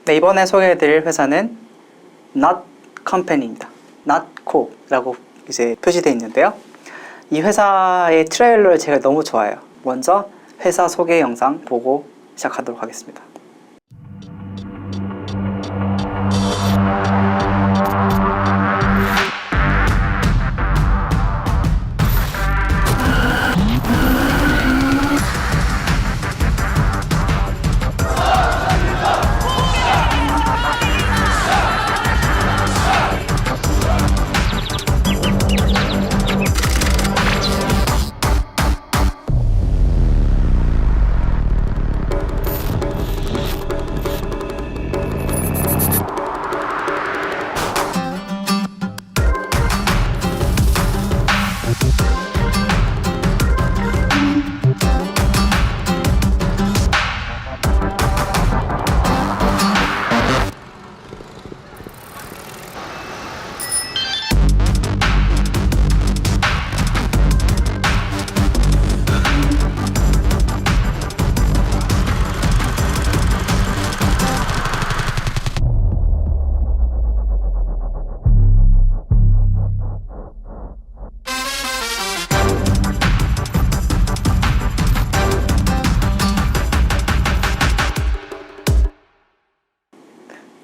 네, 이번에 소개해드릴 회사는 Not Company입니다. Not Co라고 이제 표시되어 있는데요. 이 회사의 트레일러를 제가 너무 좋아해요. 먼저 회사 소개 영상 보고 시작하도록 하겠습니다.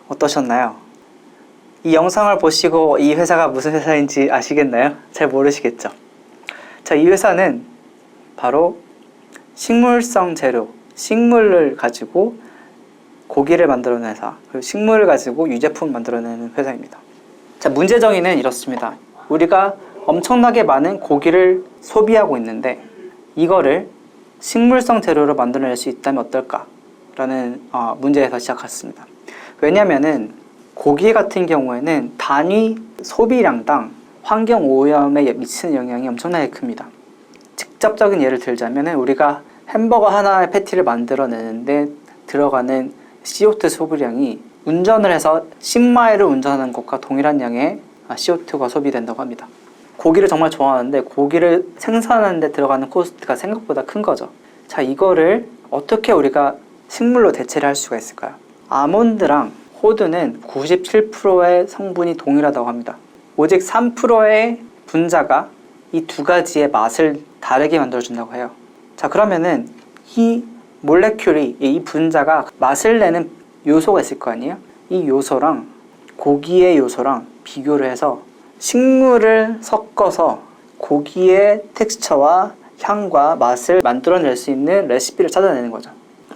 어떠셨나요? 이 영상을 보시고 이 회사가 무슨 회사인지 아시겠나요? 잘 모르시겠죠? 자, 이 회사는 바로 식물성 재료, 식물을 가지고 고기를 만들어내는 회사, 그리고 식물을 가지고 유제품을 만들어내는 회사입니다. 자, 문제 정의는 이렇습니다. 우리가 엄청나게 많은 고기를 소비하고 있는데 이거를 식물성 재료로 만들어낼 수 있다면 어떨까? 라는 문제에서 시작했습니다. 왜냐면은 고기 같은 경우에는 단위 소비량당 환경 오염에 미치는 영향이 엄청나게 큽니다. 직접적인 예를 들자면은 우리가 햄버거 하나의 패티를 만들어내는데 들어가는 CO2 소비량이 운전을 해서 10마일을 운전하는 것과 동일한 양의 CO2가 소비된다고 합니다. 고기를 정말 좋아하는데 고기를 생산하는 데 들어가는 코스트가 생각보다 큰 거죠. 자, 이거를 어떻게 우리가 식물로 대체를 할 수가 있을까요? 아몬드랑 호두는 97%의 성분이 동일하다고 합니다. 오직 3%의 분자가 이 두 가지의 맛을 다르게 만들어준다고 해요. 자, 그러면은 이 몰레큘이, 이 분자가 맛을 내는 요소가 있을 거 아니에요? 이 요소랑 고기의 요소랑 비교를 해서 식물을 섞어서 고기의 텍스처와 향과 맛을 만들어낼 수 있는 레시피를 찾아내는 거죠.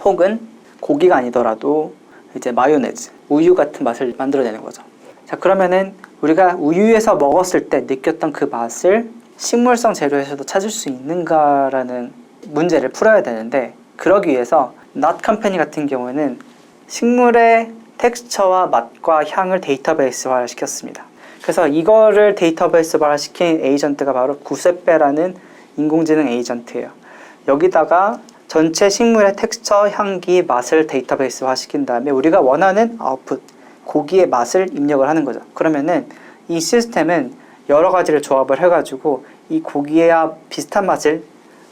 혹은 고기가 아니더라도 이제 마요네즈, 우유 같은 맛을 만들어내는 거죠. 자, 그러면은 우리가 우유에서 먹었을 때 느꼈던 그 맛을 식물성 재료에서도 찾을 수 있는가라는 문제를 풀어야 되는데, 그러기 위해서 Not Company 같은 경우에는 식물의 텍스처와 맛과 향을 데이터베이스화 시켰습니다. 그래서 이거를 데이터베이스화 시킨 에이전트가 바로 구세빼라는 인공지능 에이전트예요. 여기다가 전체 식물의 텍스처, 향기, 맛을 데이터베이스화 시킨 다음에 우리가 원하는 아웃풋, 고기의 맛을 입력을 하는 거죠. 그러면은 이 시스템은 여러 가지를 조합을 해가지고 이 고기와 비슷한 맛을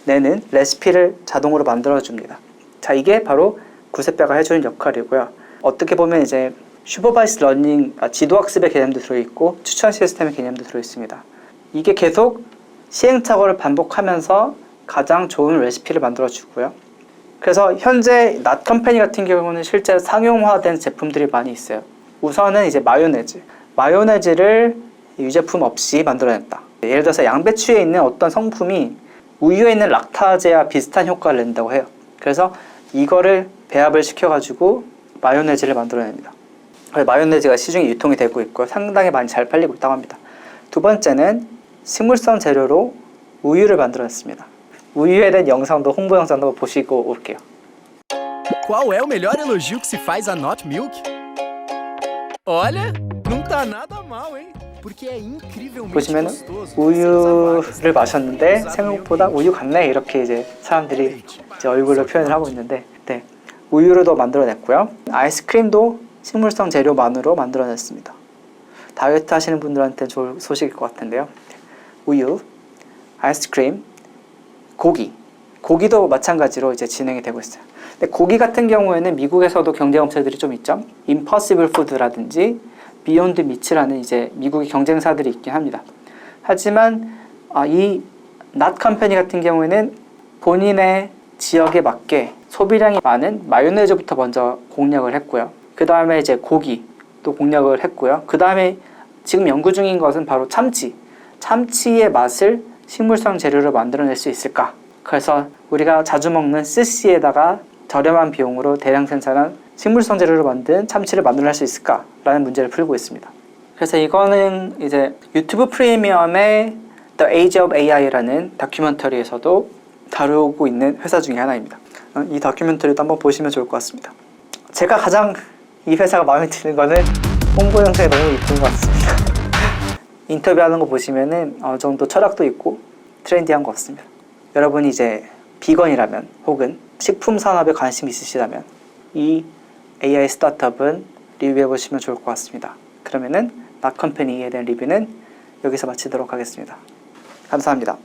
내는 레시피를 자동으로 만들어줍니다. 자, 이게 바로 구세빼가 해주는 역할이고요. 어떻게 보면 이제 슈퍼바이스 러닝, 지도학습의 개념도 들어있고 추천 시스템의 개념도 들어있습니다. 이게 계속 시행착오를 반복하면서 가장 좋은 레시피를 만들어주고요. 그래서 현재 Not Company 같은 경우는 실제 상용화된 제품들이 많이 있어요. 우선은 이제 마요네즈를 유제품 없이 만들어냈다. 예를 들어서 양배추에 있는 어떤 성품이 우유에 있는 락타제와 비슷한 효과를 낸다고 해요. 그래서 이거를 배합을 시켜가지고 마요네즈를 만들어냅니다. 마요네즈가 시중에 유통이 되고 있고 상당히 많이 잘 팔리고 있다고 합니다. 두 번째는 식물성 재료로 우유를 만들어냈습니다. 우유에 대한 영상도 홍보 영상도 보시고 올게요. Qual é o melhor elogio que se faz a Not Milk? Olha, não tá nada mal, hein? Porque é incrivelmente 보시면 gostoso. 우유를 마셨는데 생각보다 우유 같네, 이렇게 이제 사람들이 이제 얼굴로 표현을 하고 있는데, 네, 우유로도 만들어냈고요. 아이스크림도 식물성 재료만으로 만들어냈습니다. 다이어트 하시는 분들한테 좋은 소식일 것 같은데요. 우유, 아이스크림, 고기 고기도 마찬가지로 이제 진행이 되고 있어요. 근데 고기 같은 경우에는 미국에서도 경쟁 업체들이 좀 있죠. 임퍼시블 푸드라든지 비욘드 미츠라는 이제 미국의 경쟁사들이 있긴 합니다. 하지만 이 낫 컴퍼니 같은 경우에는 본인의 지역에 맞게 소비량이 많은 마요네즈부터 먼저 공략을 했고요. 그 다음에 이제 고기도 공략을 했고요. 그 다음에 지금 연구 중인 것은 바로 참치의 맛을 식물성 재료로 만들어낼 수 있을까? 그래서 우리가 자주 먹는 스시에다가 저렴한 비용으로 대량 생산한 식물성 재료로 만든 참치를 만들어낼 수 있을까라는 문제를 풀고 있습니다. 그래서 이거는 이제 유튜브 프리미엄의 The Age of AI라는 다큐멘터리에서도 다루고 있는 회사 중에 하나입니다. 이 다큐멘터리도 한번 보시면 좋을 것 같습니다. 제가 가장 이 회사가 마음에 드는 거는 홍보 영상이 너무 이쁜 것 같습니다. 인터뷰하는 거 보시면은 어느 정도 철학도 있고 트렌디한 것 같습니다. 여러분이 이제 비건이라면 혹은 식품 산업에 관심 있으시다면 이 AI 스타트업은 리뷰해 보시면 좋을 것 같습니다. 그러면은 낫컴퍼니에 대한 리뷰는 여기서 마치도록 하겠습니다. 감사합니다.